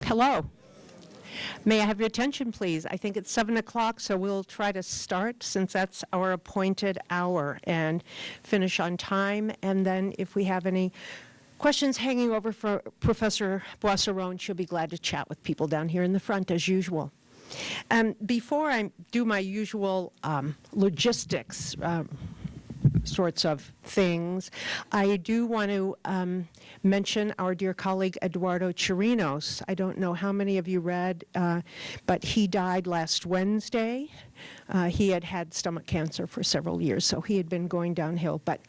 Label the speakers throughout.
Speaker 1: Hello. May I have your attention, please? I think it's 7 o'clock, so we'll try to start since that's our appointed hour and finish on time. And then if we have any questions hanging over for Professor Boisseron, she'll be glad to chat with people down here in the front as usual. Before I do my usual logistics sorts of things, I do want to mention our dear colleague Eduardo Chirinos. I don't know how many of you read, but he died last Wednesday. He had had stomach cancer for several years, so he had been going downhill. But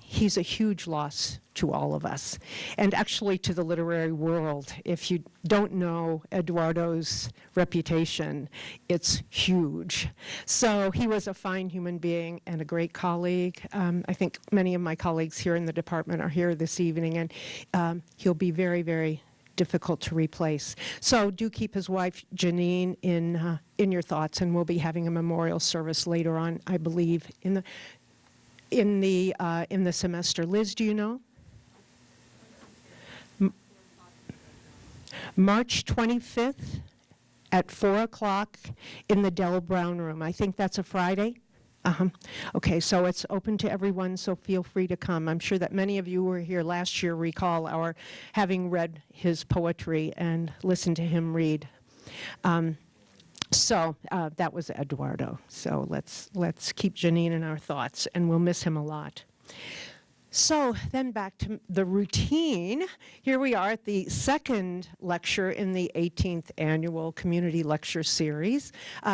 Speaker 1: he's a huge loss to all of us, and actually to the literary world. If you don't know Eduardo's reputation, it's huge. So he was a fine human being and a great colleague. I think many of my colleagues here in the department are here this evening, and he'll be very, very difficult to replace. So do keep his wife Janine in your thoughts, and we'll be having a memorial service later on, I believe, in the semester. Liz, do you know? March 25th at 4 o'clock in the Dell Brown Room. I think that's a Friday. Okay, so it's open to everyone, so feel free to come. I'm sure that many of you who were here last year recall our having read his poetry and listened to him read. So that was Eduardo. So let's keep Janine in our thoughts, and we'll miss him a lot. So then back to the routine. Here we are at the second lecture in the 18th annual community lecture series,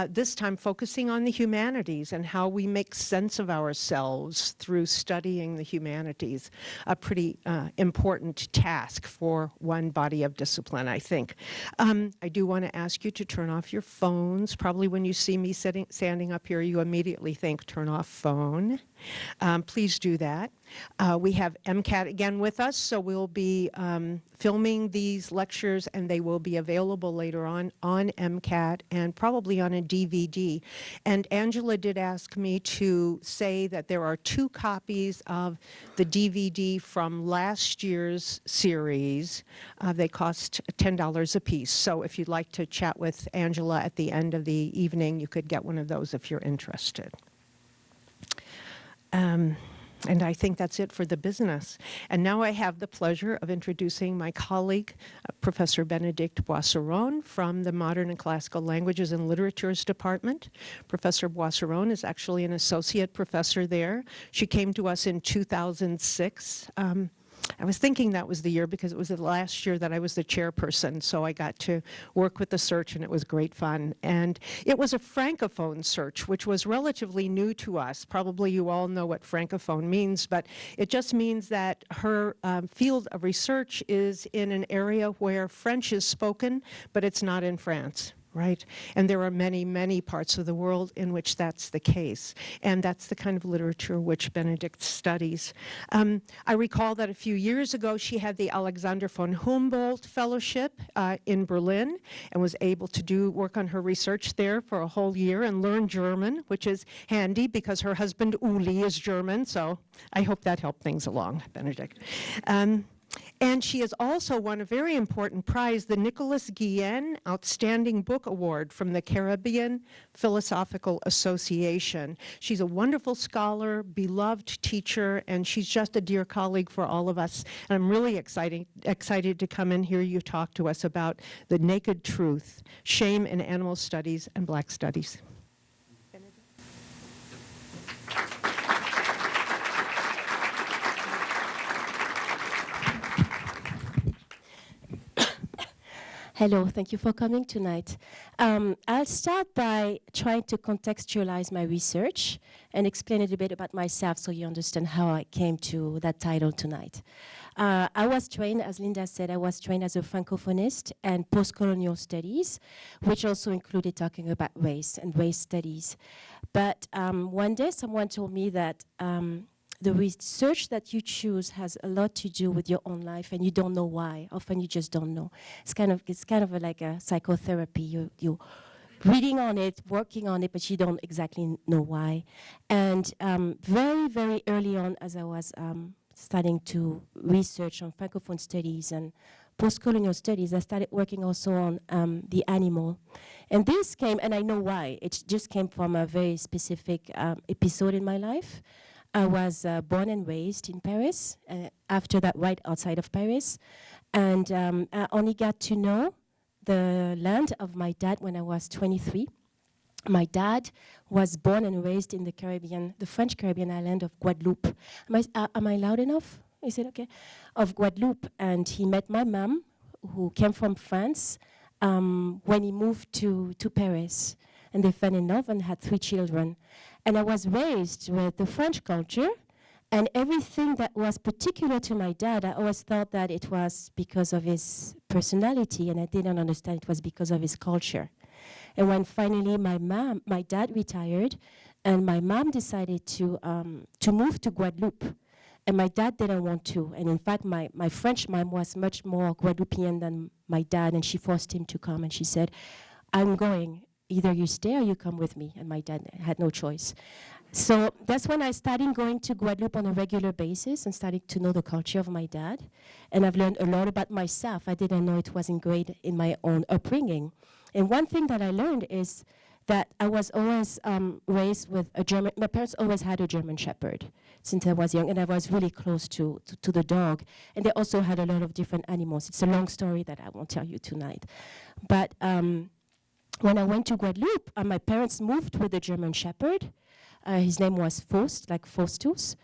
Speaker 1: this time focusing on the humanities and how we make sense of ourselves through studying the humanities, a pretty important task for one body of discipline, I think. I do want to ask you to turn off your phones. Probably when you see me standing up here, you immediately think, turn off phone. Please do that. We have MCAT again with us, so we'll be filming these lectures, and they will be available later on MCAT and probably on a DVD. And Angela did ask me to say that there are 2 copies of the DVD from last year's series. They cost $10 a piece. So if you'd like to chat with Angela at the end of the evening, you could get one of those if you're interested. And I think that's it for the business. And now I have the pleasure of introducing my colleague, Professor Benedicte Boisseron from the Modern and Classical Languages and Literatures Department. Professor Boisseron is actually an associate professor there. She came to us in 2006. I was thinking that was the year because it was the last year that I was the chairperson, so I got to work with the search, and it was great fun. And it was a Francophone search, which was relatively new to us. Probably you all know what Francophone means, but it just means that her field of research is in an area where French is spoken, but it's not in France. Right? And there are many, many parts of the world in which that's the case. And that's the kind of literature which Benedicte studies. I recall that a few years ago, she had the Alexander von Humboldt Fellowship in Berlin and was able to work on her research there for a whole year and learn German, which is handy because her husband Uli is German. So I hope that helped things along, Benedicte. And she has also won a very important prize, the Nicholas Guillen Outstanding Book Award from the Caribbean Philosophical Association. She's a wonderful scholar, beloved teacher, and she's just a dear colleague for all of us. And I'm really excited to come and hear you talk to us about the naked truth, shame in animal studies and Black studies.
Speaker 2: Hello, thank you for coming tonight. I'll start by trying to contextualize my research and explain a little bit about myself so you understand how I came to that title tonight. I was trained, as Linda said, I was trained as a Francophonist and post-colonial studies, which also included talking about race and race studies. But one day someone told me that the research that you choose has a lot to do with your own life, and you don't know why. Often you just don't know. It's kind of like a psychotherapy. You reading on it, working on it, but you don't exactly know why. And very, very early on, as I was starting to research on Francophone studies and post-colonial studies, I started working also on the animal. And this came, and I know why. It just came from a very specific episode in my life. I was born and raised in Paris, after that right outside of Paris. And I only got to know the land of my dad when I was 23. My dad was born and raised in the Caribbean, the French Caribbean island of Guadeloupe. Am I loud enough? Is it okay? Of Guadeloupe. And he met my mom, who came from France, when he moved to Paris. And they fell in love and had 3 children. And I was raised with the French culture, and everything that was particular to my dad, I always thought that it was because of his personality, and I didn't understand it was because of his culture. And when finally my dad retired, and my mom decided to move to Guadeloupe, and my dad didn't want to. And in fact, my French mom was much more Guadeloupean than my dad, and she forced him to come, and she said, I'm going. Either you stay or you come with me. And my dad had no choice. So that's when I started going to Guadeloupe on a regular basis and started to know the culture of my dad. And I've learned a lot about myself. I didn't know it was ingrained in my own upbringing. And one thing that I learned is that I was always raised with a German, my parents always had a German Shepherd since I was young, and I was really close to the dog. And they also had a lot of different animals. It's a long story that I won't tell you tonight. But when I went to Guadeloupe, my parents moved with a German Shepherd. His name was Faust, like Faustus.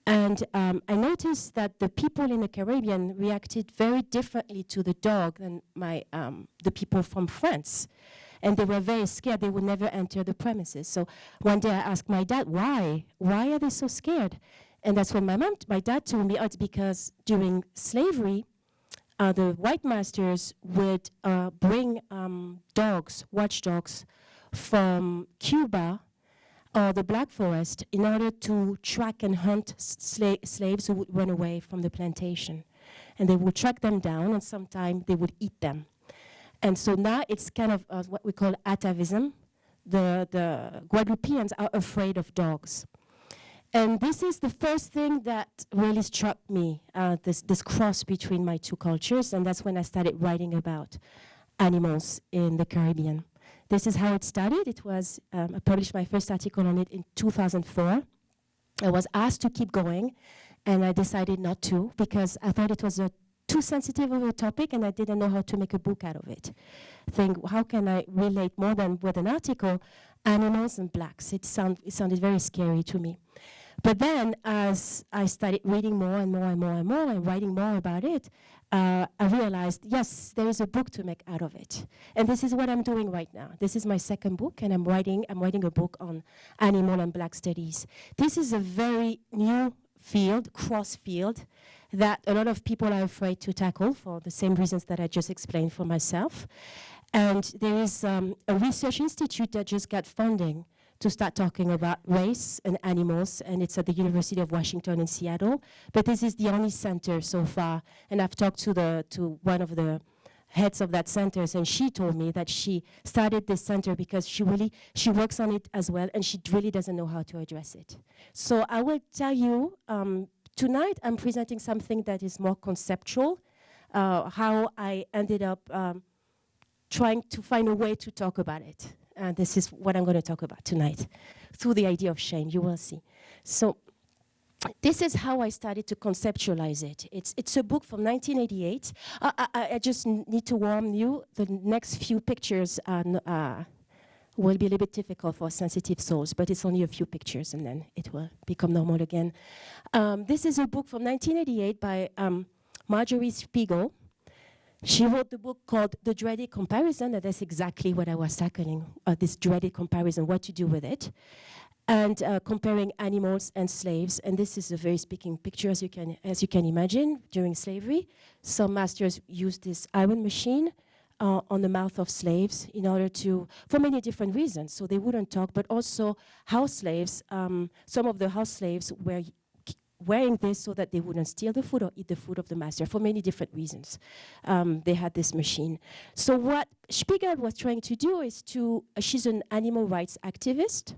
Speaker 2: And I noticed that the people in the Caribbean reacted very differently to the dog than the people from France. And they were very scared. They would never enter the premises. So one day I asked my dad, why? Why are they so scared? And that's when my dad told me, oh, it's because during slavery, the white masters would bring dogs, watchdogs, from Cuba or the Black Forest in order to track and hunt slaves who would run away from the plantation. And they would track them down, and sometimes they would eat them. And so now it's kind of what we call atavism. The Guadeloupeans are afraid of dogs. And this is the first thing that really struck me, this cross between my 2 cultures, and that's when I started writing about animals in the Caribbean. This is how it started. It was, I published my first article on it in 2004. I was asked to keep going, and I decided not to, because I thought it was too sensitive of a topic, and I didn't know how to make a book out of it. How can I relate more than with an article, animals and blacks? It sounded very scary to me. But then, as I started reading more and more and more and more and writing more about it, I realized, yes, there is a book to make out of it. And this is what I'm doing right now. This is my second book, and I'm writing a book on animal and black studies. This is a very new field, cross field, that a lot of people are afraid to tackle for the same reasons that I just explained for myself. And there is a research institute that just got funding to start talking about race and animals, and it's at the University of Washington in Seattle. But this is the only center so far, and I've talked to one of the heads of that center, and she told me that she started this center because she works on it as well, and she really doesn't know how to address it. So I will tell you, tonight I'm presenting something that is more conceptual, how I ended up trying to find a way to talk about it. And this is what I'm going to talk about tonight, through the idea of shame. You will see. So this is how I started to conceptualize it. It's a book from 1988. I just need to warn you, the next few pictures will be a little bit difficult for sensitive souls, but it's only a few pictures, and then it will become normal again. This is a book from 1988 by Marjorie Spiegel. She wrote the book called The Dreaded Comparison, and that's exactly what I was tackling, this dreaded comparison, what to do with it, and comparing animals and slaves. And this is a very speaking picture, as you can imagine, during slavery. Some masters used this iron machine on the mouth of slaves in order to, for many different reasons. So they wouldn't talk, but also house slaves, some of the house slaves were wearing this so that they wouldn't steal the food or eat the food of the master for many different reasons. They had this machine. So what Spiegel was trying to do is to, she's an animal rights activist,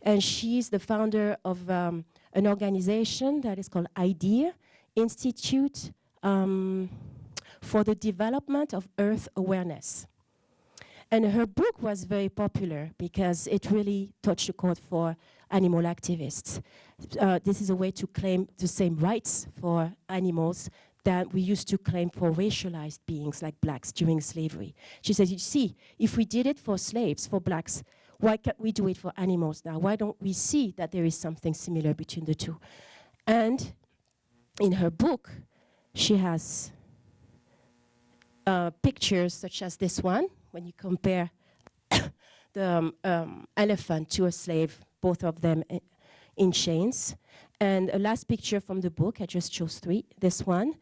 Speaker 2: and she's the founder of an organization that is called IDEA, Institute for the Development of Earth Awareness. And her book was very popular because it really touched a chord for animal activists. This is a way to claim the same rights for animals that we used to claim for racialized beings like blacks during slavery. She says, you see, if we did it for slaves, for blacks, why can't we do it for animals now? Why don't we see that there is something similar between the two? And in her book, she has pictures such as this one, when you compare the elephant to a slave, both of them in chains. And a last picture from the book, I just chose 3, this one.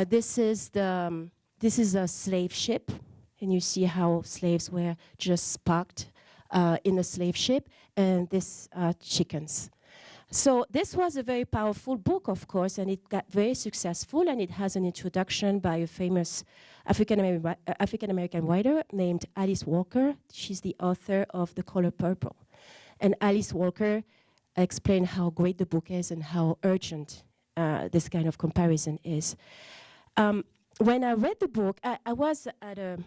Speaker 2: This is a slave ship, and you see how slaves were just parked in a slave ship, and this chickens. So this was a very powerful book, of course, and it got very successful, and it has an introduction by a famous African-American writer named Alice Walker. She's the author of The Color Purple. And Alice Walker explained how great the book is and how urgent this kind of comparison is. When I read the book, I was at a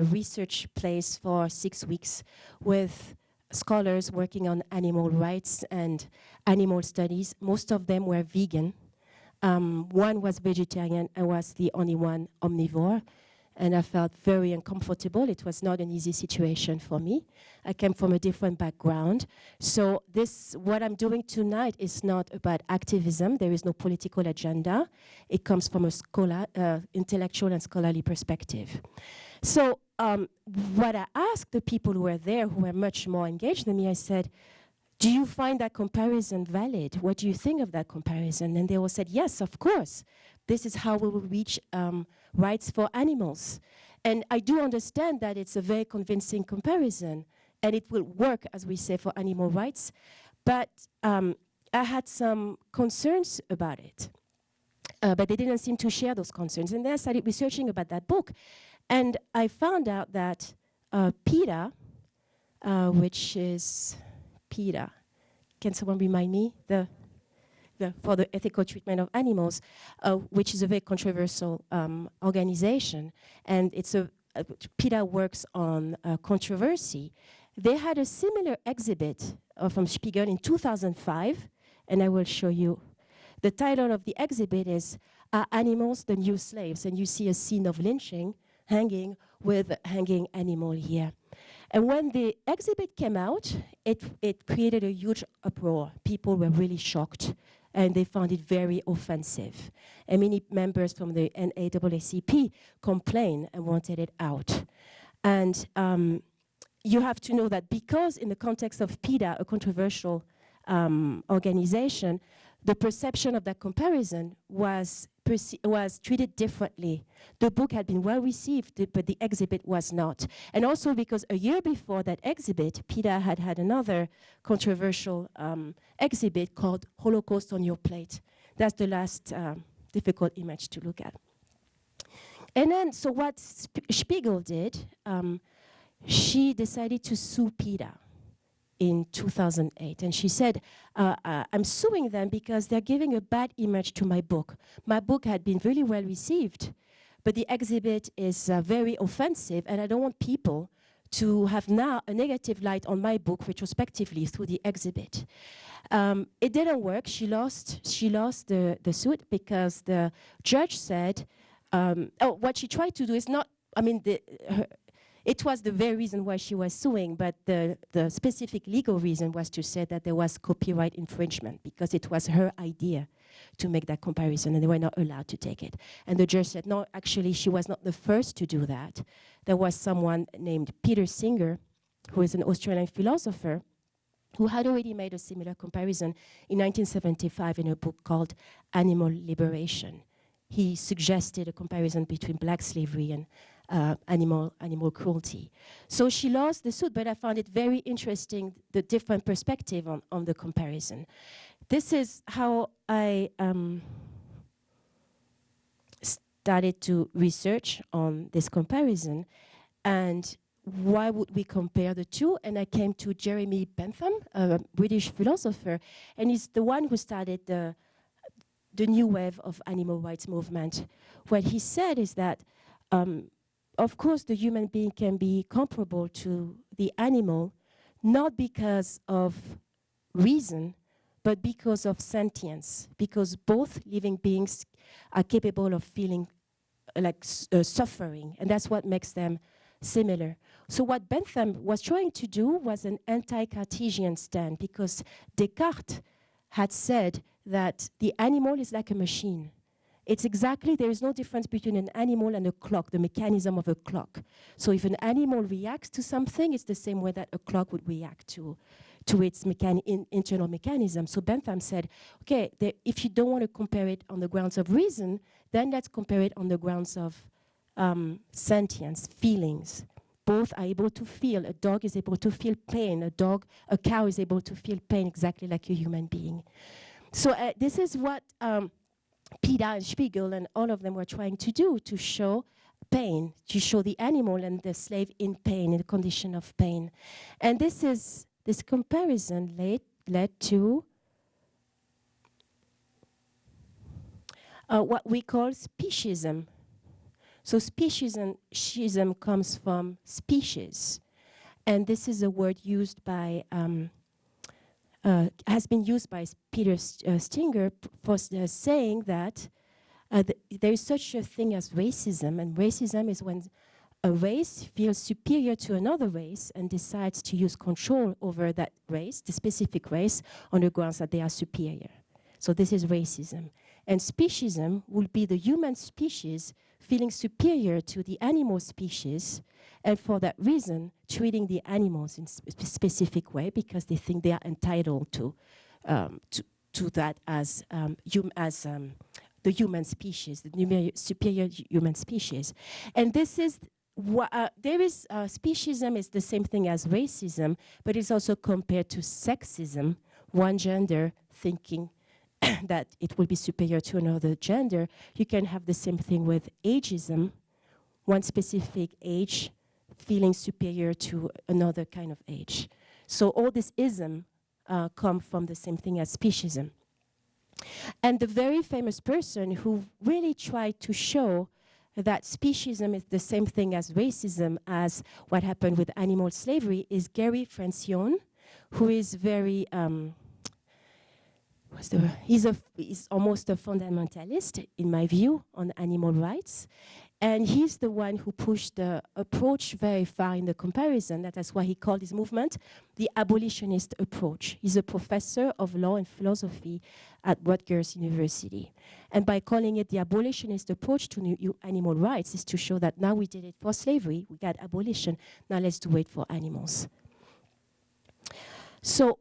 Speaker 2: research place for 6 weeks with scholars working on animal rights and animal studies. Most of them were vegan. One was vegetarian. I was the only one omnivore, and I felt very uncomfortable. It was not an easy situation for me. I came from a different background. So what I'm doing tonight is not about activism. There is no political agenda. It comes from a intellectual and scholarly perspective. So what I asked the people who were there, who were much more engaged than me, I said, do you find that comparison valid? What do you think of that comparison? And they all said, yes, of course. This is how we will reach rights for animals. And I do understand that it's a very convincing comparison, and it will work, as we say, for animal rights. But I had some concerns about it. But they didn't seem to share those concerns. And then I started researching about that book. And I found out that PETA, which is PETA, can someone remind me? For the ethical treatment of animals, which is a very controversial organization. And PETA works on controversy. They had a similar exhibit from Spiegel in 2005, and I will show you. The title of the exhibit is Are Animals the New Slaves? And you see a scene of lynching hanging with a hanging animal here. And when the exhibit came out, it created a huge uproar. People were really shocked, and they found it very offensive. And many members from the NAACP complained and wanted it out. And you have to know that because in the context of PETA, a controversial organization, the perception of that comparison was treated differently. The book had been well received, but the exhibit was not. And also because a year before that exhibit, PETA had another controversial exhibit called Holocaust on Your Plate. That's the last difficult image to look at. And then, so what Spiegel did, she decided to sue PETA in 2008. And she said, I'm suing them because they're giving a bad image to my book. My book had been really well received, but the exhibit is very offensive, and I don't want people to have now a negative light on my book retrospectively through the exhibit. It didn't work. She lost the suit because the judge said, what she tried to do is not, it was the very reason why she was suing, but the specific legal reason was to say that there was copyright infringement because it was her idea to make that comparison, and they were not allowed to take it. And the judge said, no, actually, she was not the first to do that. There was someone named Peter Singer, who is an Australian philosopher, who had already made a similar comparison in 1975 in a book called Animal Liberation. He suggested a comparison between black slavery and animal cruelty. So she lost the suit, but I found it very interesting, the different perspective on the comparison. This is how I started to research on this comparison, and why would we compare the two? And I came to Jeremy Bentham, a British philosopher, and he's the one who started the new wave of animal rights movement. What he said is that, of course, the human being can be comparable to the animal, not because of reason, but because of sentience, because both living beings are capable of feeling suffering, and that's what makes them similar. So what Bentham was trying to do was an anti-Cartesian stand, because Descartes had said that the animal is like a machine. It's exactly, there is no difference between an animal and a clock, the mechanism of a clock. So if an animal reacts to something, it's the same way that a clock would react to its internal mechanism. So Bentham said, okay, if you don't want to compare it on the grounds of reason, then let's compare it on the grounds of sentience, feelings. Both are able to feel. A dog is able to feel pain. A cow is able to feel pain exactly like a human being. So this is what Peter and Spiegel and all of them were trying to do, to show pain, to show the animal and the slave in pain, in a condition of pain. And this comparison led to what we call speciesism. So speciesism comes from species, and this is a word used by has been used by Peter Singer for saying that there is such a thing as racism, and racism is when a race feels superior to another race and decides to use control over that race, the specific race, on the grounds that they are superior. So this is racism. And speciesism will be the human species feeling superior to the animal species, and for that reason, treating the animals in a specific way because they think they are entitled to that as the human species, the superior human species. And this is speciesism is the same thing as racism, but it's also compared to sexism, one gender thinking that it will be superior to another gender. You can have the same thing with ageism, one specific age feeling superior to another kind of age. So all this ism come from the same thing as speciesism. And the very famous person who really tried to show that speciesism is the same thing as racism, as what happened with animal slavery, is Gary Francione, who is very he's almost a fundamentalist, in my view, on animal rights. And he's the one who pushed the approach very far in the comparison. That's why he called his movement the abolitionist approach. He's a professor of law and philosophy at Rutgers University. And by calling it the abolitionist approach to animal rights is to show that now we did it for slavery, we got abolition, now let's do it for animals. So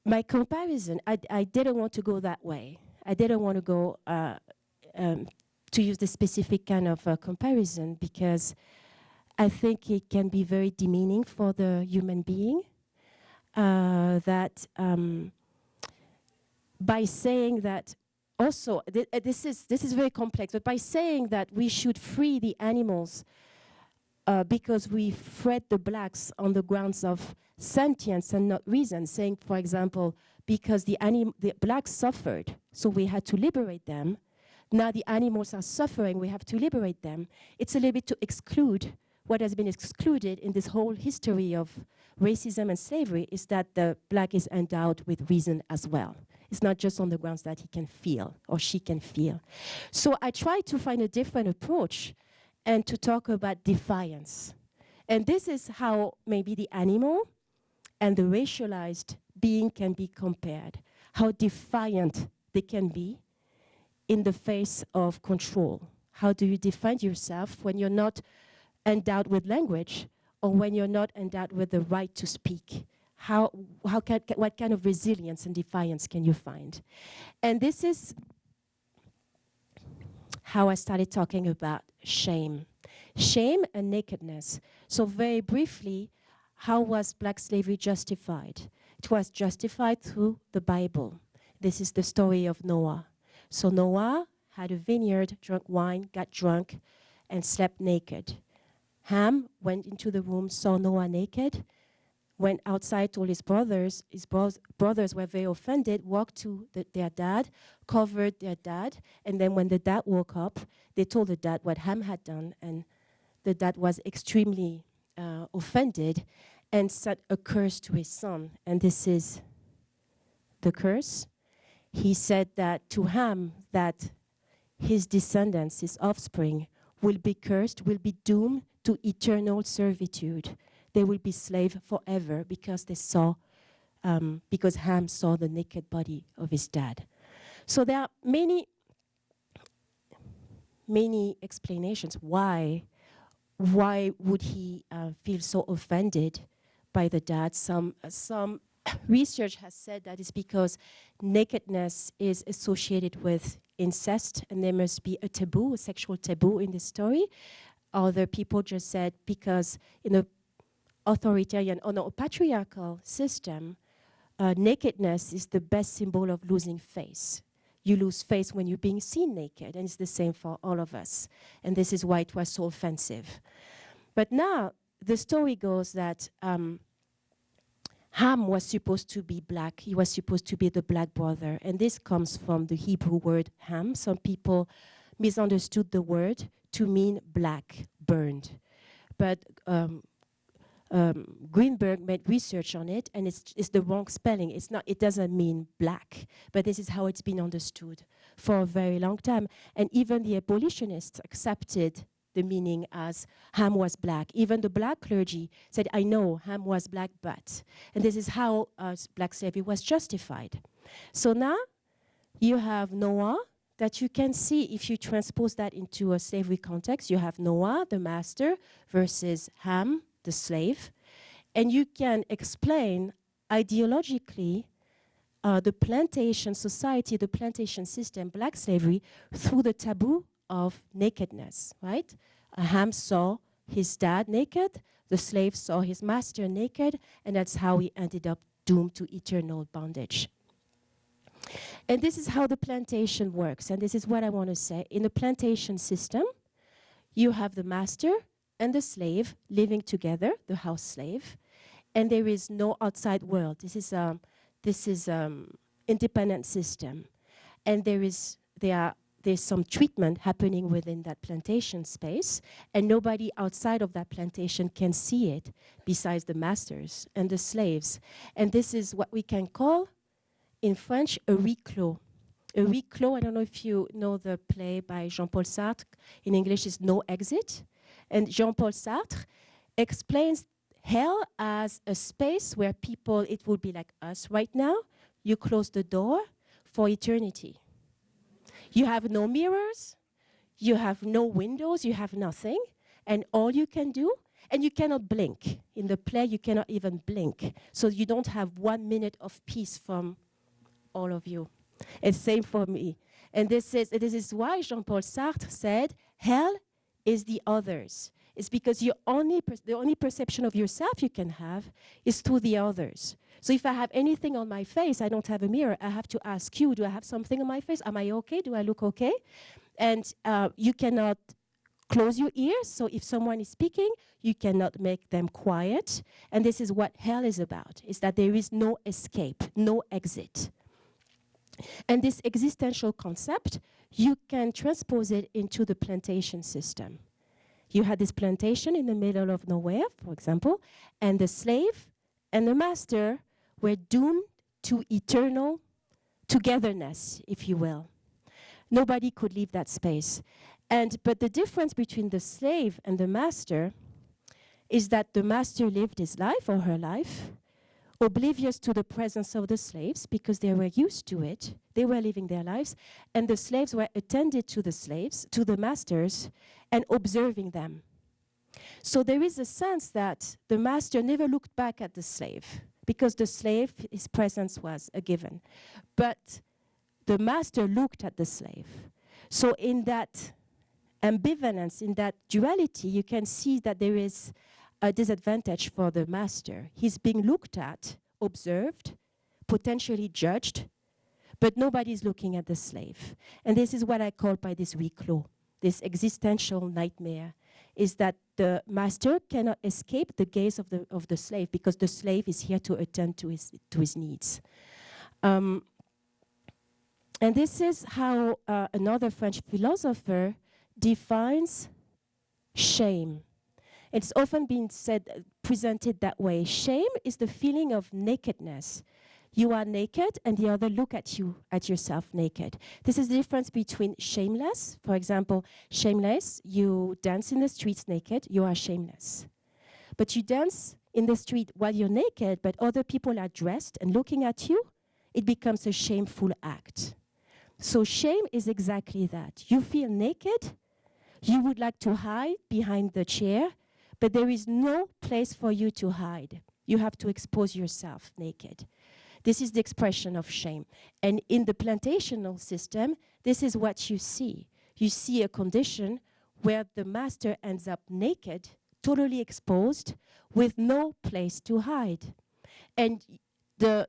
Speaker 2: my comparison, I didn't want to go that way. I didn't want to go to use the specific kind of comparison, because I think it can be very demeaning for the human being. That by saying that, also this is very complex, but by saying that we should free the animals because we fret the blacks on the grounds of sentience and not reason, saying, for example, because the blacks suffered, so we had to liberate them. Now the animals are suffering, we have to liberate them. It's a little bit to exclude what has been excluded in this whole history of racism and slavery, is that the black is endowed with reason as well. It's not just on the grounds that he can feel or she can feel. So I tried to find a different approach and to talk about defiance. And this is how maybe the animal and the racialized being can be compared, how defiant they can be in the face of control? How do you define yourself when you're not endowed with language or when you're not endowed with the right to speak? What kind of resilience and defiance can you find? And this is how I started talking about shame. Shame and nakedness. So very briefly, how was black slavery justified? It was justified through the Bible. This is the story of Noah. So Noah had a vineyard, drank wine, got drunk, and slept naked. Ham went into the room, saw Noah naked, went outside, told his brothers. His brothers were very offended, walked to their dad, covered their dad, and then when the dad woke up, they told the dad what Ham had done, and the dad was extremely offended and set a curse to his son. And this is the curse. He said that to Ham that his descendants, his offspring, will be cursed, will be doomed to eternal servitude. They will be slaves forever because because Ham saw the naked body of his dad. So there are many explanations why would he feel so offended by the dad. Some research has said that it's because nakedness is associated with incest and there must be a taboo, a sexual taboo in the story. Other people just said because in a authoritarian or no, patriarchal system, nakedness is the best symbol of losing face. You lose face when you're being seen naked, and it's the same for all of us. And this is why it was so offensive. But now the story goes that Ham was supposed to be black. He was supposed to be the black brother. And this comes from the Hebrew word Ham. Some people misunderstood the word to mean black, burned. But Greenberg made research on it, and it's the wrong spelling. It doesn't mean black, but this is how it's been understood for a very long time. And even the abolitionists accepted the meaning as Ham was black. Even the black clergy said, I know Ham was black, but. And this is how black slavery was justified. So now you have Noah that you can see if you transpose that into a slavery context. You have Noah, the master, versus Ham, the slave. And you can explain ideologically the plantation society, the plantation system, black slavery, through the taboo of nakedness, right? Ham saw his dad naked, the slave saw his master naked, and that's how he ended up doomed to eternal bondage. And this is how the plantation works, and this is what I want to say. In the plantation system, you have the master and the slave living together, the house slave, and there is no outside world. This is independent system, and there's some treatment happening within that plantation space, and nobody outside of that plantation can see it besides the masters and the slaves. And this is what we can call, in French, a huis clos. A huis clos, I don't know if you know the play by Jean-Paul Sartre. In English, is No Exit. And Jean-Paul Sartre explains hell as a space where people, it would be like us right now, you close the door for eternity. You have no mirrors, you have no windows, you have nothing, and all you can do, and you cannot blink. In the play, you cannot even blink. So you don't have 1 minute of peace from all of you. It's same for me. And this is why Jean-Paul Sartre said, hell is the others. It's because the only perception of yourself you can have is through the others. So if I have anything on my face, I don't have a mirror, I have to ask you, do I have something on my face? Am I okay? Do I look okay? And you cannot close your ears, so if someone is speaking, you cannot make them quiet. And this is what hell is about, is that there is no escape, no exit. And this existential concept, you can transpose it into the plantation system. You had this plantation in the middle of nowhere, for example, and the slave and the master were doomed to eternal togetherness, if you will. Nobody could leave that space. But the difference between the slave and the master is that the master lived his life or her life oblivious to the presence of the slaves because they were used to it. They were living their lives, and the slaves were attended to the slaves, to the masters, and observing them. So there is a sense that the master never looked back at the slave because the slave, his presence was a given. But the master looked at the slave. So in that ambivalence, in that duality, you can see that there is a disadvantage for the master. He's being looked at, observed, potentially judged, but nobody's looking at the slave. And this is what I call by this huis clos, this existential nightmare, is that the master cannot escape the gaze of the slave because the slave is here to attend to his needs. And this is how another French philosopher defines shame. It's often been said, presented that way. Shame is the feeling of nakedness. You are naked and the other look at you, at yourself naked. This is the difference between shameless. For example, shameless, you dance in the streets naked, you are shameless. But you dance in the street while you're naked, but other people are dressed and looking at you, it becomes a shameful act. So shame is exactly that. You feel naked, you would like to hide behind the chair, but there is no place for you to hide. You have to expose yourself naked. This is the expression of shame. And in the plantational system, this is what you see. You see a condition where the master ends up naked, totally exposed, with no place to hide. And the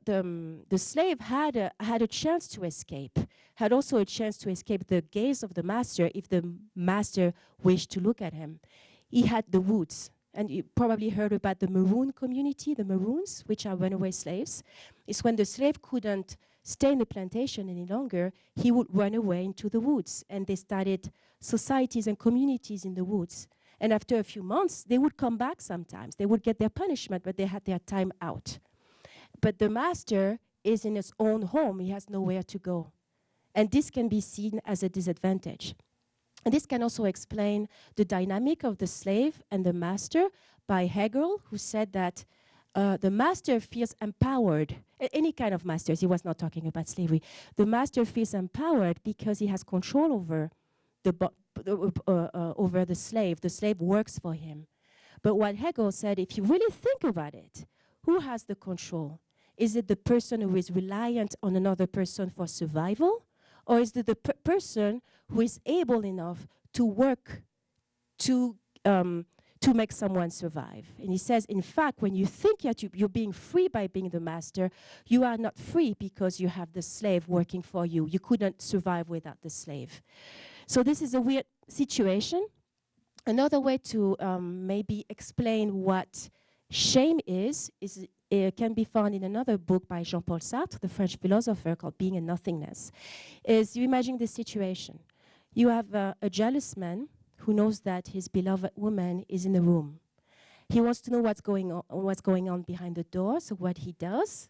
Speaker 2: slave had a chance to escape, had also a chance to escape the gaze of the master if the master wished to look at him. He had the woods. And you probably heard about the Maroon community, the Maroons, which are runaway slaves. It's when the slave couldn't stay in the plantation any longer, he would run away into the woods. And they started societies and communities in the woods. And after a few months, they would come back sometimes. They would get their punishment, but they had their time out. But the master is in his own home. He has nowhere to go. And this can be seen as a disadvantage. And this can also explain the dynamic of the slave and the master by Hegel, who said that the master feels empowered. Any kind of masters, he was not talking about slavery. The master feels empowered because he has control over over the slave. The slave works for him. But what Hegel said, if you really think about it, who has the control? Is it the person who is reliant on another person for survival? Or is it the person who is able enough to work to make someone survive? And he says, in fact, when you think that you're being free by being the master, you are not free because you have the slave working for you. You couldn't survive without the slave. So this is a weird situation. Another way to maybe explain what shame is it can be found in another book by Jean-Paul Sartre, the French philosopher, called Being and Nothingness. Is you imagine this situation. You have a jealous man who knows that his beloved woman is in the room. He wants to know what's going on behind the door, so what he does,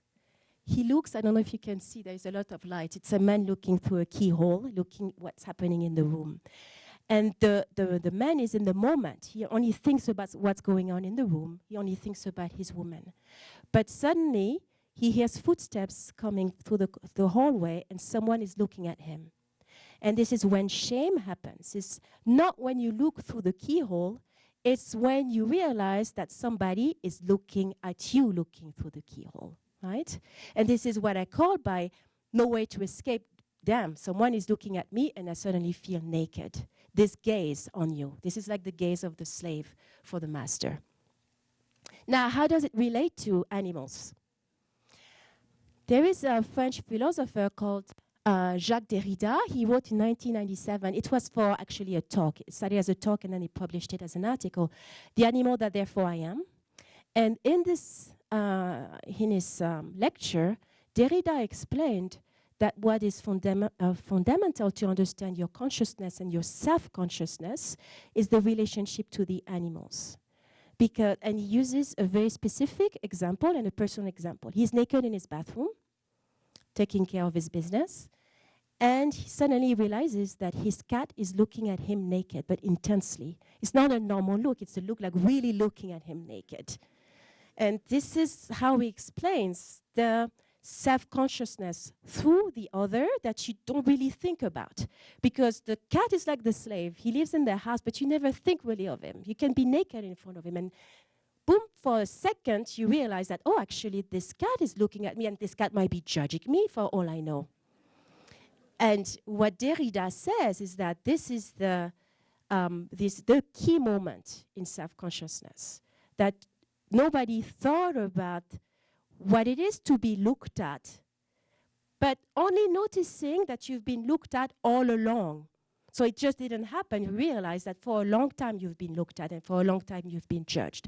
Speaker 2: he looks, I don't know if you can see, there's a lot of light. It's a man looking through a keyhole, looking what's happening in the room. And the man is in the moment. He only thinks about what's going on in the room. He only thinks about his woman. But suddenly, he hears footsteps coming through the hallway, and someone is looking at him. And this is when shame happens. It's not when you look through the keyhole. It's when you realize that somebody is looking at you, looking through the keyhole, right? And this is what I call by no way to escape. Damn, someone is looking at me, and I suddenly feel naked. This gaze on you. This is like the gaze of the slave for the master. Now, how does it relate to animals? There is a French philosopher called Jacques Derrida. He wrote in 1997. It was for actually a talk. It started as a talk, and then he published it as an article. The Animal That Therefore I Am. And in his lecture, Derrida explained that what is fundamental to understand your consciousness and your self-consciousness is the relationship to the animals. And he uses a very specific example and a personal example. He's naked in his bathroom, taking care of his business, and he suddenly realizes that his cat is looking at him naked, but intensely. It's not a normal look, it's a look like really looking at him naked. And this is how he explains the self-consciousness through the other that you don't really think about. Because the cat is like the slave. He lives in the house, but you never think really of him. You can be naked in front of him, and boom, for a second, you realize that, oh, actually, this cat is looking at me, and this cat might be judging me for all I know. And what Derrida says is that this is the key moment in self-consciousness, that nobody thought about what it is to be looked at, but only noticing that you've been looked at all along. So it just didn't happen. You realize that for a long time you've been looked at, and for a long time you've been judged.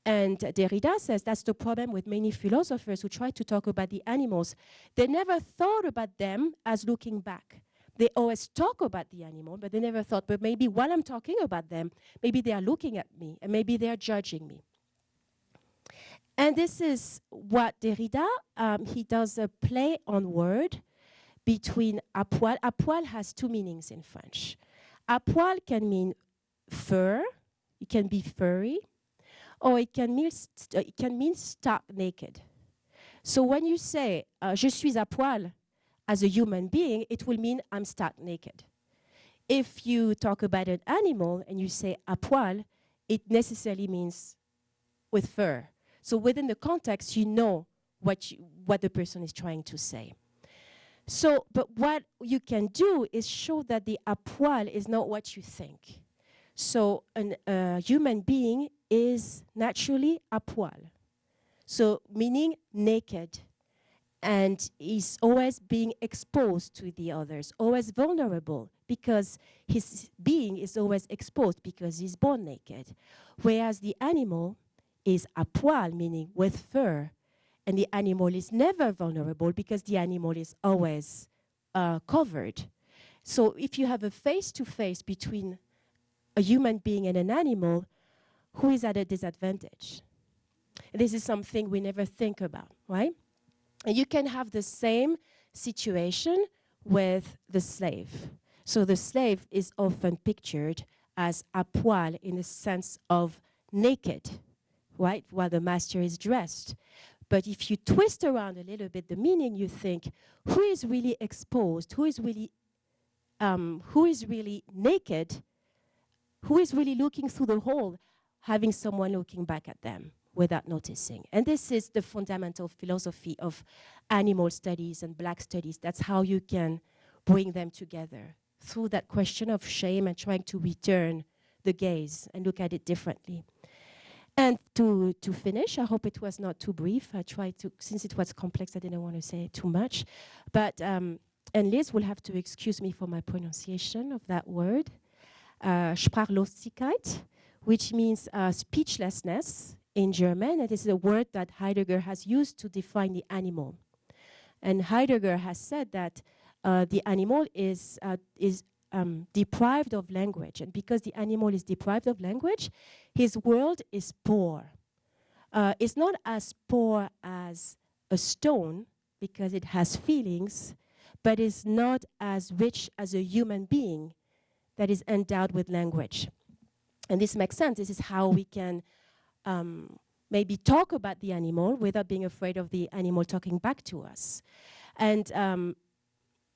Speaker 2: And Derrida says that's the problem with many philosophers who try to talk about the animals. They never thought about them as looking back. They always talk about the animal, but they never thought, but maybe while I'm talking about them, maybe they are looking at me, and maybe they are judging me. And this is what Derrida, he does a play on word between à poil. À poil has two meanings in French. À poil can mean fur, it can be furry, or it can mean stark naked. So when you say je suis à poil as a human being, it will mean I'm stark naked. If you talk about an animal and you say à poil, it necessarily means with fur. So within the context, you know what the person is trying to say. So, but what you can do is show that the à poil is not what you think. So a human being is naturally à poil. So meaning naked, and is always being exposed to the others, always vulnerable, because his being is always exposed because he's born naked. Whereas the animal is à poil, meaning with fur, and the animal is never vulnerable because the animal is always covered. So if you have a face-to-face between a human being and an animal, who is at a disadvantage? And this is something we never think about, right? And you can have the same situation with the slave. So the slave is often pictured as à poil in the sense of naked, right, while the master is dressed. But if you twist around a little bit the meaning, you think, who is really exposed? Who is really naked? Who is really looking through the hole, having someone looking back at them without noticing? And this is the fundamental philosophy of animal studies and Black studies. That's how you can bring them together, through that question of shame and trying to return the gaze and look at it differently. And to finish, I hope it was not too brief. I tried to, since it was complex, I didn't want to say too much. But, and Liz will have to excuse me for my pronunciation of that word. Sprachlosigkeit, which means speechlessness in German. And this is a word that Heidegger has used to define the animal. And Heidegger has said that the animal is deprived of language. And because the animal is deprived of language, his world is poor. It's not as poor as a stone, because it has feelings, but it's not as rich as a human being that is endowed with language. And this makes sense. This is how we can maybe talk about the animal without being afraid of the animal talking back to us. And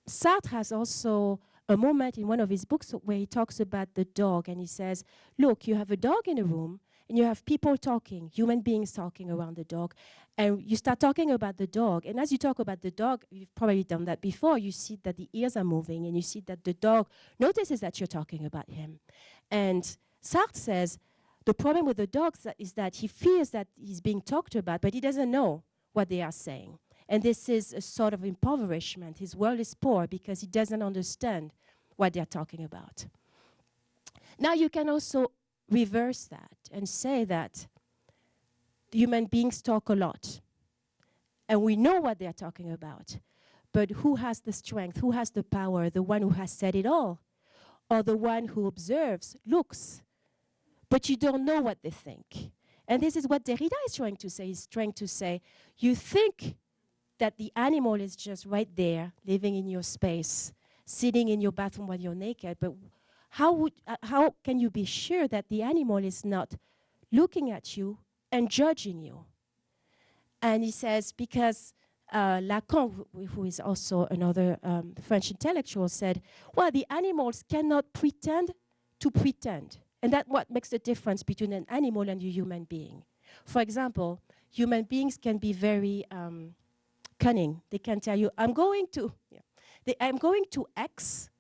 Speaker 2: Sartre has also a moment in one of his books where he talks about the dog, and he says, look, you have a dog in a room, and you have people talking, human beings talking around the dog, and you start talking about the dog. And as you talk about the dog, you've probably done that before, you see that the ears are moving, and you see that the dog notices that you're talking about him. And Sartre says, the problem with the dog is that he fears that he's being talked about, but he doesn't know what they are saying. And this is a sort of impoverishment. His world is poor because he doesn't understand what they're talking about. Now you can also reverse that and say that human beings talk a lot, and we know what they're talking about, but who has the strength, who has the power, the one who has said it all, or the one who observes, looks, but you don't know what they think? And this is what Derrida is trying to say. He's trying to say, you think that the animal is just right there, living in your space, sitting in your bathroom while you're naked, but how can you be sure that the animal is not looking at you and judging you? And he says, because Lacan, who is also another French intellectual, said, well, the animals cannot pretend to pretend. And that's what makes the difference between an animal and a human being. For example, human beings can be very cunning. They can tell you, I'm going to X,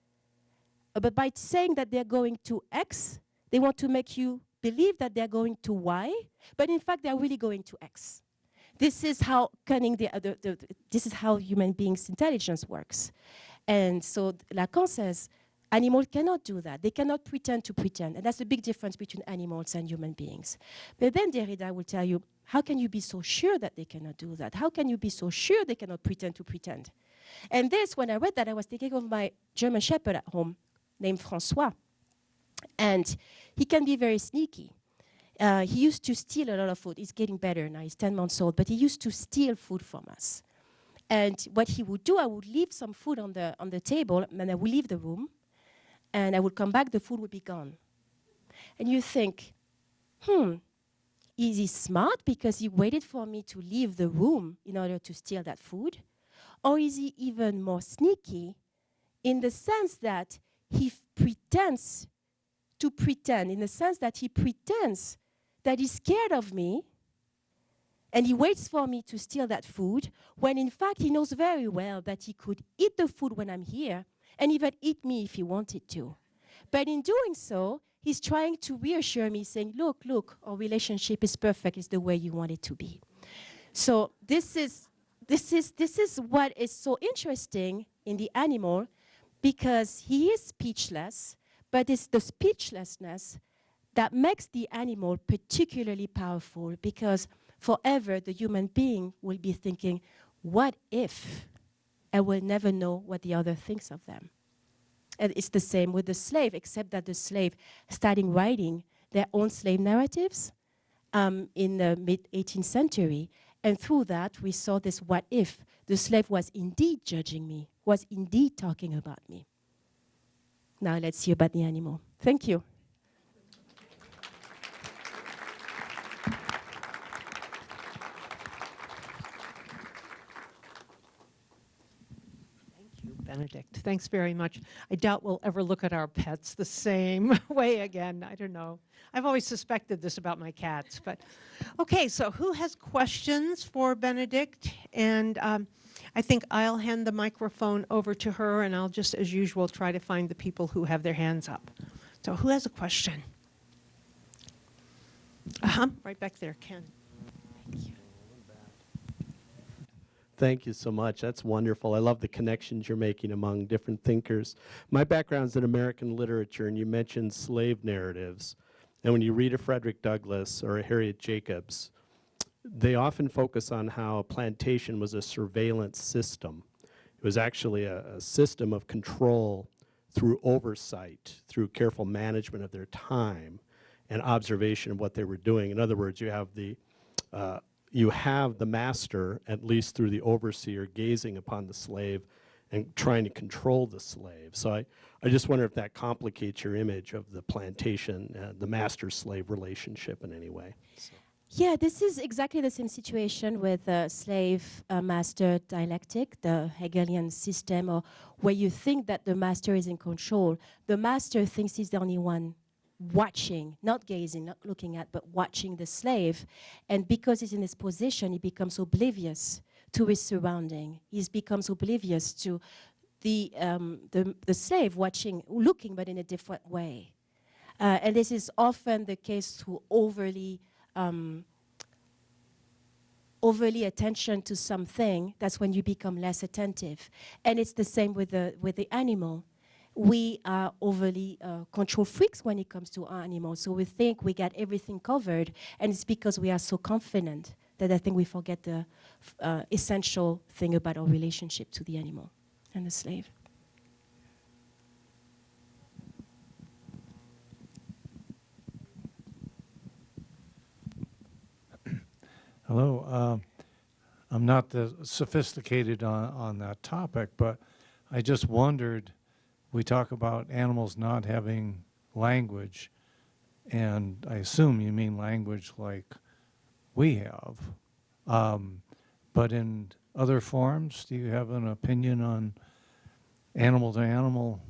Speaker 2: but by saying that they're going to X, they want to make you believe that they're going to Y, but in fact, they're really going to X. This is how cunning this is how human beings' intelligence works. And so Lacan says, animals cannot do that. They cannot pretend to pretend. And that's the big difference between animals and human beings. But then Derrida will tell you, how can you be so sure that they cannot do that? How can you be so sure they cannot pretend to pretend? And this, when I read that, I was thinking of my German Shepherd at home, named Francois. And he can be very sneaky. He used to steal a lot of food. He's getting better now. He's 10 months old. But he used to steal food from us. And what he would do, I would leave some food on the table, and I would leave the room. And I would come back, the food would be gone. And you think, is he smart because he waited for me to leave the room in order to steal that food? Or is he even more sneaky in the sense that he pretends to pretend, in the sense that he pretends that he's scared of me, and he waits for me to steal that food, when in fact he knows very well that he could eat the food when I'm here, and even eat me if he wanted to. But in doing so, he's trying to reassure me, saying, look, our relationship is perfect, it's the way you want it to be. So this is what is so interesting in the animal, because he is speechless, but it's the speechlessness that makes the animal particularly powerful, because forever the human being will be thinking, what if I will never know what the other thinks of them? And it's the same with the slave, except that the slave started writing their own slave narratives in the mid-18th century. And through that, we saw this what if the slave was indeed judging me, was indeed talking about me. Now let's see about the animal. Thank you.
Speaker 1: Benedicte, thanks very much. I doubt we'll ever look at our pets the same way again. I don't know. I've always suspected this about my cats, but okay, so who has questions for Benedicte? And I think I'll hand the microphone over to her, and I'll just, as usual, try to find the people who have their hands up. So who has a question? Right back there, Ken. Thank you.
Speaker 3: Thank you so much. That's wonderful. I love the connections you're making among different thinkers. My background's in American literature, and you mentioned slave narratives. And when you read a Frederick Douglass or a Harriet Jacobs, they often focus on how a plantation was a surveillance system. It was actually a system of control through oversight, through careful management of their time and observation of what they were doing. In other words, you have the master, at least through the overseer, gazing upon the slave and trying to control the slave. So I just wonder if that complicates your image of the plantation, the master-slave relationship in any way. So.
Speaker 2: Yeah, this is exactly the same situation with slave-master dialectic, the Hegelian system, or where you think that the master is in control. The master thinks he's the only one watching, not gazing, not looking at, but watching the slave. And because he's in this position, he becomes oblivious to his surrounding. He becomes oblivious to the slave watching, looking, but in a different way. And this is often the case through overly attention to something. That's when you become less attentive. And it's the same with the animal. We are overly control freaks when it comes to our animals. So we think we got everything covered, and it's because we are so confident that I think we forget the essential thing about our relationship to the animal and the slave.
Speaker 4: Hello. I'm not sophisticated on that topic, but I just wondered, we talk about animals not having language, and I assume you mean language like we have. but in other forms, do you have an opinion on animal to animal,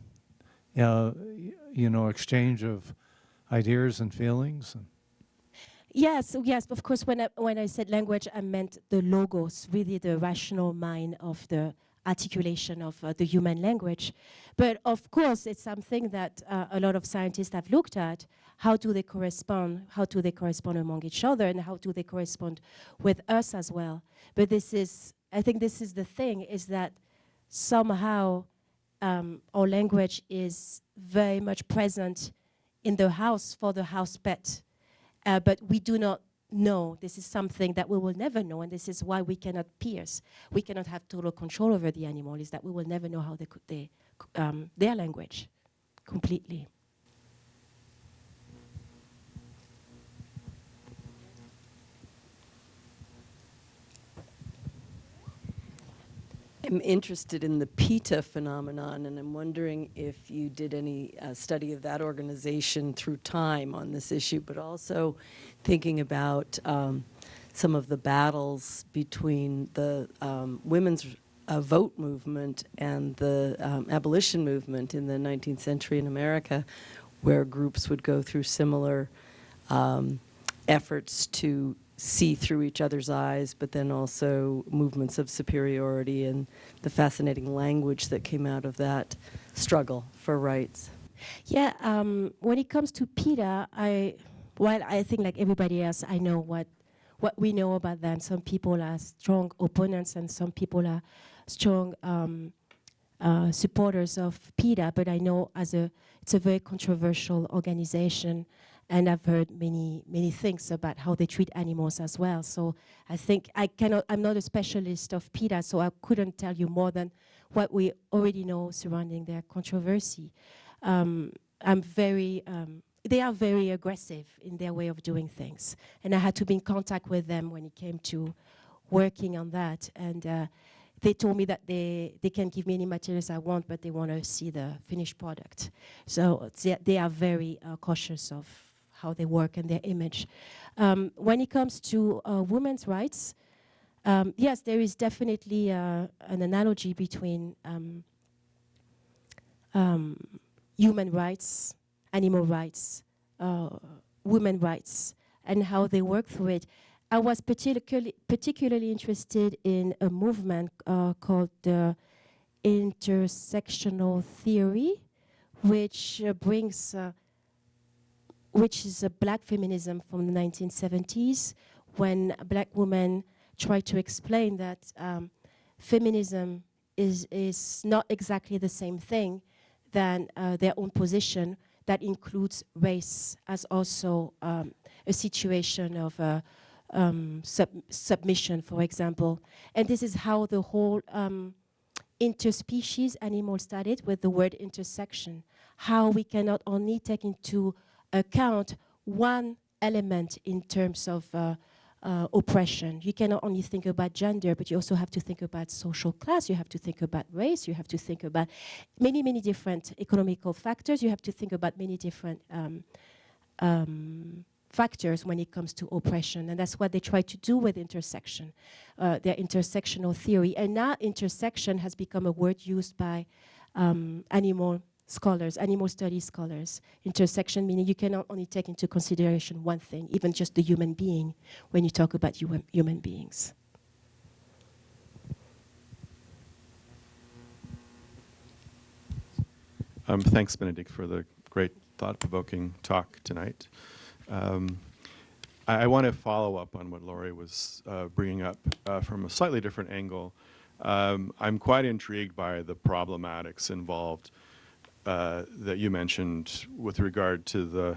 Speaker 4: exchange of ideas and feelings?
Speaker 2: Yes, yes, of course, when I said language, I meant the logos, really the rational mind of the articulation of the human language. But of course, it's something that a lot of scientists have looked at. How do they correspond? How do they correspond among each other? And how do they correspond with us as well? But I think this is the thing, is that somehow our language is very much present in the house for the house pet. But we do not know. This is something that we will never know, and this is why we cannot pierce. We cannot have total control over the animal, is that we will never know how their language completely.
Speaker 5: I'm interested in the PETA phenomenon, and I'm wondering if you did any study of that organization through time on this issue, but also thinking about some of the battles between the women's vote movement and the abolition movement in the 19th century in America, where groups would go through similar efforts to see through each other's eyes, but then also movements of superiority and the fascinating language that came out of that struggle for rights.
Speaker 2: Yeah, when it comes to PETA, I think like everybody else, I know what we know about them. Some people are strong opponents and some people are strong supporters of PETA, but I know it's a very controversial organization. And I've heard many things about how they treat animals as well. So I think I'm not a specialist of PETA, so I couldn't tell you more than what we already know surrounding their controversy. They are very aggressive in their way of doing things. And I had to be in contact with them when it came to working on that. And they told me that they can give me any materials I want, but they want to see the finished product. So they are very cautious of how they work and their image. When it comes to women's rights, yes, there is definitely an analogy between human rights, animal rights, women's rights, and how they work through it. I was particularly interested in a movement called the intersectional theory, which is a black feminism from the 1970s, when black women tried to explain that feminism is not exactly the same thing than their own position that includes race as also a situation of submission, for example. And this is how the whole interspecies animal started, with the word intersection, how we cannot only take into account one element in terms of oppression. You cannot only think about gender, but you also have to think about social class, you have to think about race, you have to think about many different economical factors, you have to think about many different factors when it comes to oppression. And that's what they try to do with intersection, their intersectional theory. And now intersection has become a word used by animal studies scholars. Intersection meaning you cannot only take into consideration one thing, even just the human being, when you talk about human beings.
Speaker 6: Thanks, Benedicte, for the great thought-provoking talk tonight. I want to follow up on what Laurie was bringing up from a slightly different angle. I'm quite intrigued by the problematics involved that you mentioned with regard to the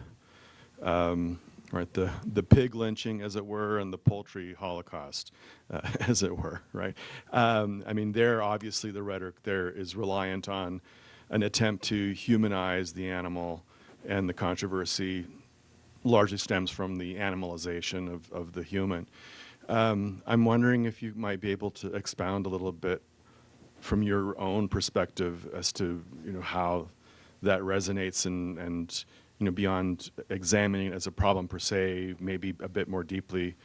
Speaker 6: pig lynching, as it were, and the poultry holocaust, as it were, right? I mean, obviously the rhetoric there is reliant on an attempt to humanize the animal, and the controversy largely stems from the animalization of the human. I'm wondering if you might be able to expound a little bit from your own perspective as to how that resonates and beyond examining it as a problem per se, maybe a bit more deeply,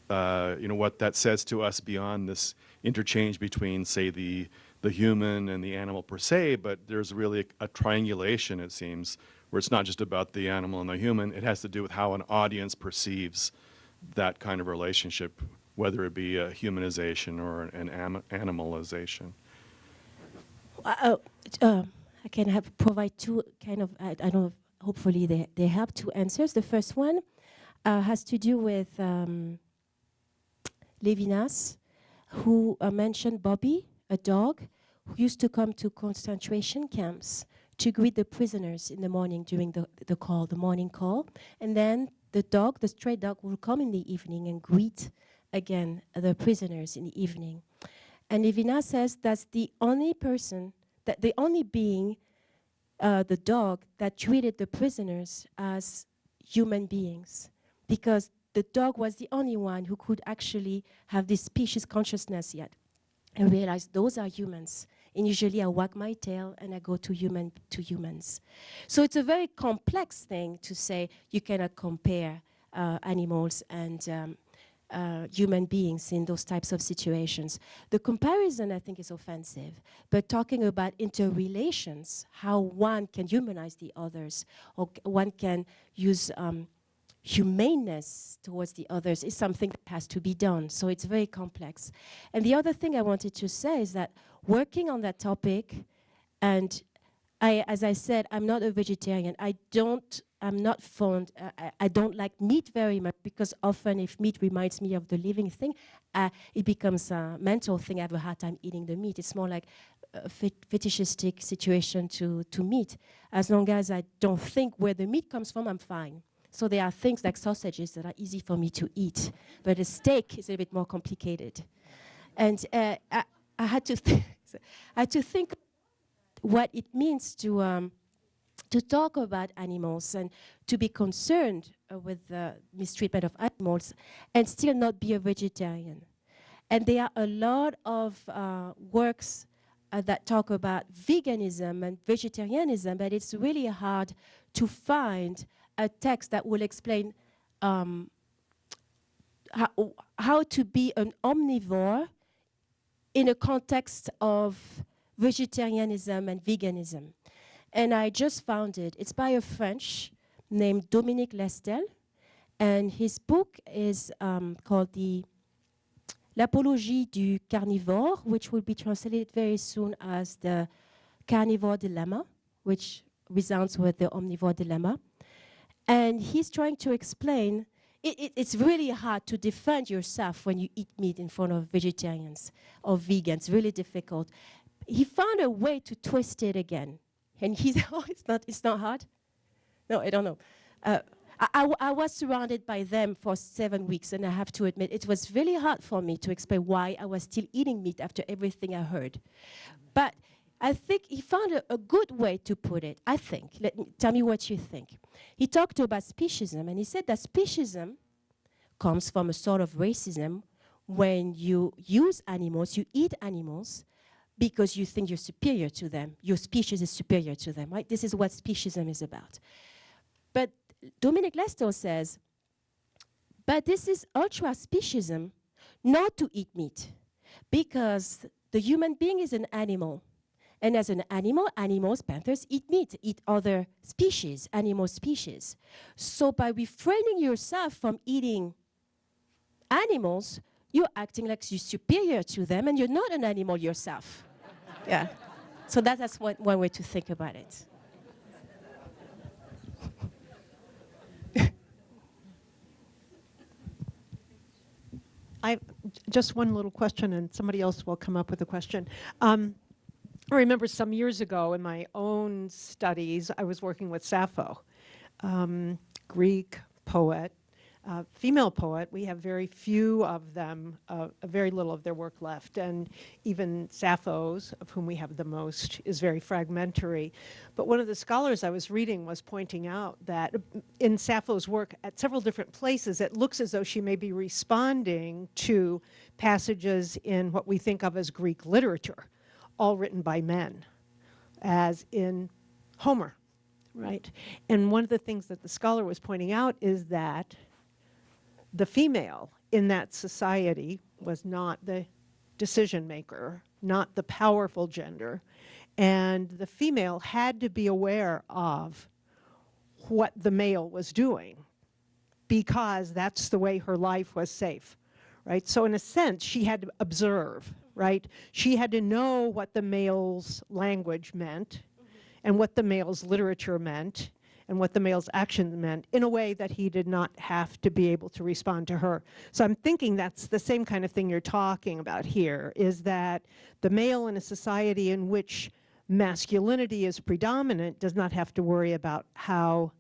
Speaker 6: what that says to us beyond this interchange between, say, the human and the animal per se, but there's really a triangulation, it seems, where it's not just about the animal and the human. It has to do with how an audience perceives that kind of relationship, whether it be a humanization or an animalization.
Speaker 2: I can provide two kind of, I don't know, hopefully they have two answers. The first one has to do with Levinas, who mentioned Bobby, a dog, who used to come to concentration camps to greet the prisoners in the morning during the morning call. And then the dog, the stray dog, will come in the evening and greet again the prisoners in the evening. And Levinas says that's the only person, that the only being, the dog, that treated the prisoners as human beings, because the dog was the only one who could actually have this species consciousness yet and realize those are humans. And usually I wag my tail and I go to humans. So it's a very complex thing to say you cannot compare animals and human beings in those types of situations. The comparison, I think, is offensive, but talking about interrelations, how one can humanize the others, or one can use humaneness towards the others, is something that has to be done. So it's very complex. And the other thing I wanted to say is that working on that topic, and as I said, I'm not a vegetarian. I'm not fond, I don't like meat very much, because often if meat reminds me of the living thing, it becomes a mental thing. I have a hard time eating the meat. It's more like a fetishistic situation to meat. As long as I don't think where the meat comes from, I'm fine. So there are things like sausages that are easy for me to eat, but a steak is a bit more complicated. And I had to think what it means to talk about animals and to be concerned with the mistreatment of animals and still not be a vegetarian. And there are a lot of works that talk about veganism and vegetarianism, but it's really hard to find a text that will explain how to be an omnivore in a context of vegetarianism and veganism. And I just found it. It's by a French named Dominique Lestel, and his book is called L'Apologie du Carnivore, which will be translated very soon as the Carnivore Dilemma, which resounds with the Omnivore Dilemma. And he's trying to explain, it's really hard to defend yourself when you eat meat in front of vegetarians or vegans, really difficult. He found a way to twist it again. And he's, it's not hard? No, I don't know. I was surrounded by them for 7 weeks, and I have to admit, it was really hard for me to explain why I was still eating meat after everything I heard. But I think he found a good way to put it, I think. Tell me what you think. He talked about speciesism, and he said that speciesism comes from a sort of racism when you use animals, you eat animals, because you think you're superior to them. Your species is superior to them, right? This is what speciesism is about. But Dominique Lestel says, but this is ultra-speciesism not to eat meat, because the human being is an animal. And as an animal, animals, panthers, eat meat, eat other species, animal species. So by refraining yourself from eating animals, you're acting like you're superior to them, and you're not an animal yourself. Yeah. So that's one way to think about it.
Speaker 1: Just one little question, and somebody else will come up with a question. I remember some years ago in my own studies, I was working with Sappho, Greek poet, female poet. We have very few of them, very little of their work left. And even Sappho's, of whom we have the most, is very fragmentary. But one of the scholars I was reading was pointing out that in Sappho's work at several different places, it looks as though she may be responding to passages in what we think of as Greek literature, all written by men, as in Homer, right? And one of the things that the scholar was pointing out is that the female in that society was not the decision maker, not the powerful gender. And the female had to be aware of what the male was doing because that's the way her life was safe, right? So in a sense, she had to observe, right? She had to know what the male's language meant and what the male's literature meant and what the male's actions meant in a way that he did not have to be able to respond to her. So I'm thinking that's the same kind of thing you're talking about here, is that the male in a society in which masculinity is predominant does not have to worry about how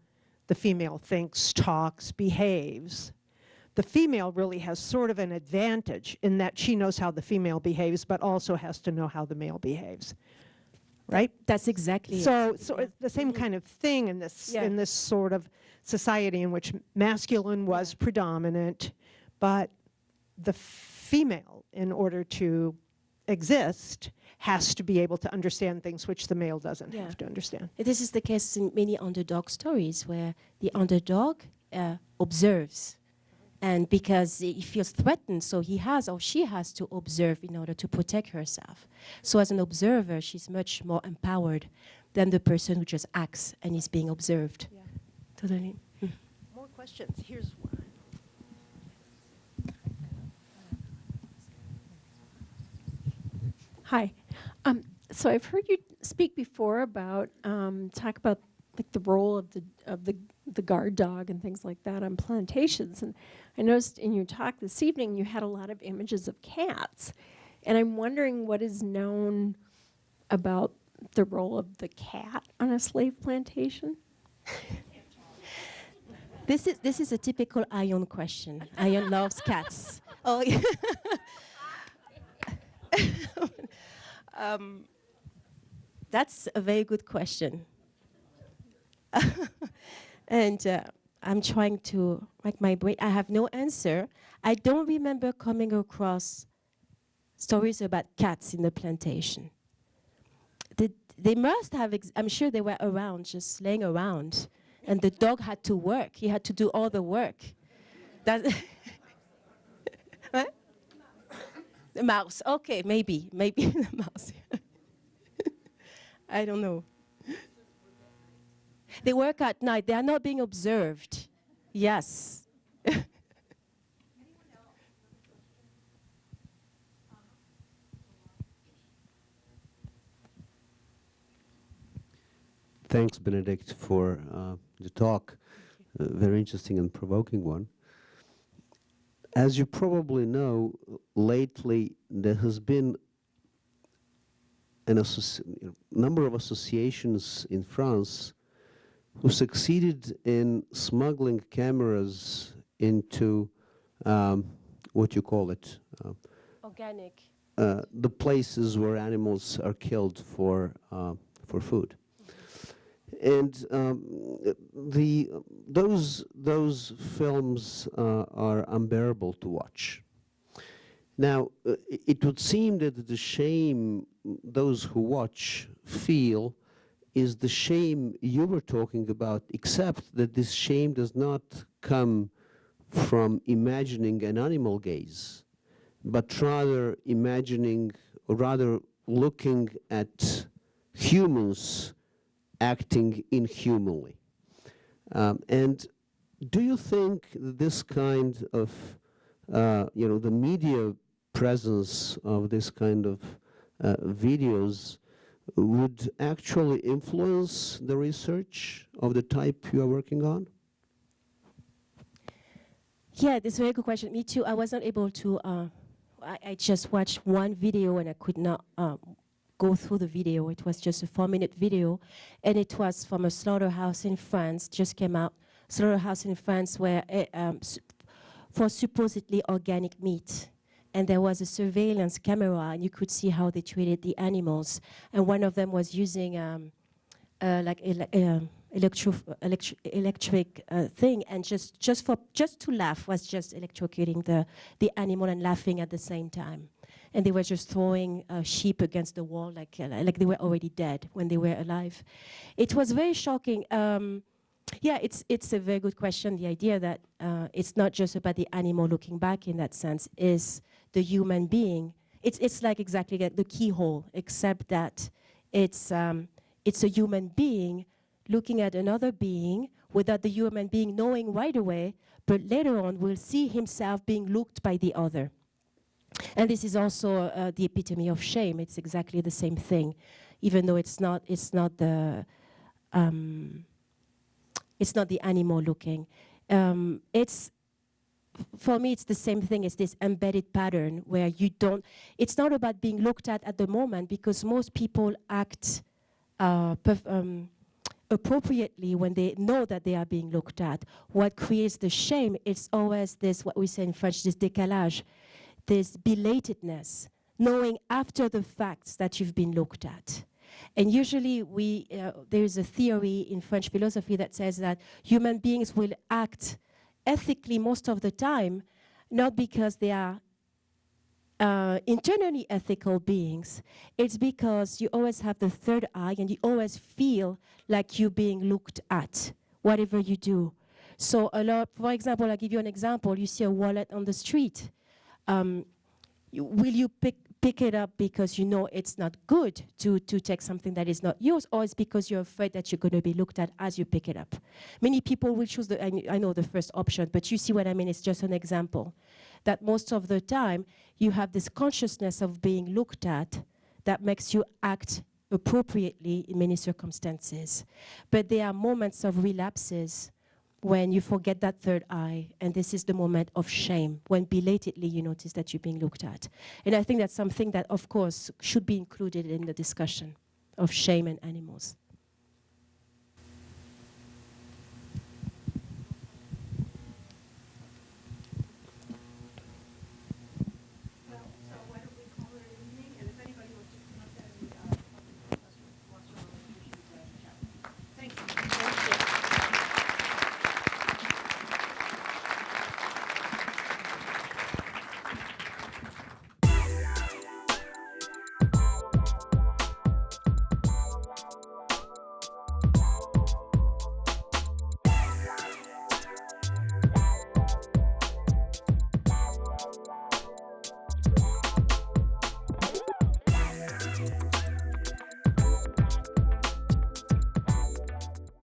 Speaker 1: the female thinks, talks, behaves. The female really has sort of an advantage in that she knows how the female behaves, but also has to know how the male behaves. Right?
Speaker 2: That's exactly
Speaker 1: So,
Speaker 2: it.
Speaker 1: so it's the same kind of thing in this
Speaker 2: Yeah.
Speaker 1: in this sort of society in which masculine was predominant, but the female, in order to exist, has to be able to understand things which the male doesn't
Speaker 2: Yeah.
Speaker 1: have to understand.
Speaker 2: This is the case in many underdog stories where the underdog observes. And because he feels threatened, so he has or she has to observe in order to protect herself. So as an observer, she's much more empowered than the person who just acts and is being observed.
Speaker 1: Yeah.
Speaker 2: Totally.
Speaker 1: More questions. Here's one.
Speaker 7: Hi. So I've heard you speak before about talk about like the role of the guard dog and things like that on plantations. And I noticed in your talk this evening you had a lot of images of cats, and I'm wondering what is known about the role of the cat on a slave plantation.
Speaker 2: This is a typical Ion question. Ion loves cats. Oh, yeah. That's a very good question. And I'm trying to rack my brain. I have no answer. I don't remember coming across stories about cats in the plantation. They must have, I'm sure they were around, just laying around. And the dog had to work. He had to do all the work. What? The mouse. Okay, maybe the mouse. I don't know. They work at night. They are not being observed. Yes.
Speaker 8: Thanks, Benedict, for the talk. Very interesting and provoking one. As you probably know, lately there has been a number of associations in France who succeeded in smuggling cameras into what you call it?
Speaker 2: Organic.
Speaker 8: The places where animals are killed for food. And those films are unbearable to watch. Now, it would seem that the shame those who watch feel is the shame you were talking about, except that this shame does not come from imagining an animal gaze, but rather imagining, or rather looking at humans acting inhumanly. And do you think that this kind of, the media presence of this kind of videos would actually influence the research of the type you are working on?
Speaker 2: Yeah, that's a very good question. Me too. I wasn't able to, I just watched one video and I could not go through the video. It was just a 4-minute video, and it was from a slaughterhouse in France, just came out, slaughterhouse in France where for supposedly organic meat. And there was a surveillance camera, and you could see how they treated the animals. And one of them was using electric thing, and just to laugh, was just electrocuting the animal and laughing at the same time. And they were just throwing sheep against the wall like they were already dead when they were alive. It was very shocking. Yeah, it's a very good question. The idea that it's not just about the animal looking back in that sense, is the human being. It's like exactly like the keyhole, except that it's a human being looking at another being without the human being knowing right away, but later on will see himself being looked by the other. And this is also the epitome of shame. It's exactly the same thing, even though it's not the animal looking. For me, it's the same thing as this embedded pattern where you don't, it's not about being looked at the moment, because most people act appropriately when they know that they are being looked at. What creates the shame, it's always this, what we say in French, this décalage, this belatedness, knowing after the facts that you've been looked at. And usually there's a theory in French philosophy that says that human beings will act ethically most of the time, not because they are internally ethical beings. It's because you always have the third eye and you always feel like you're being looked at, whatever you do. So for example, I'll give you an example. You see a wallet on the street. Will you pick it up because you know it's not good to take something that is not yours, or it's because you're afraid that you're going to be looked at as you pick it up? Many people will choose I know the first option, but you see what I mean. It's just an example. That most of the time you have this consciousness of being looked at that makes you act appropriately in many circumstances. But there are moments of relapses when you forget that third eye, and this is the moment of shame, when belatedly you notice that you're being looked at. And I think that's something that, of course, should be included in the discussion of shame and animals.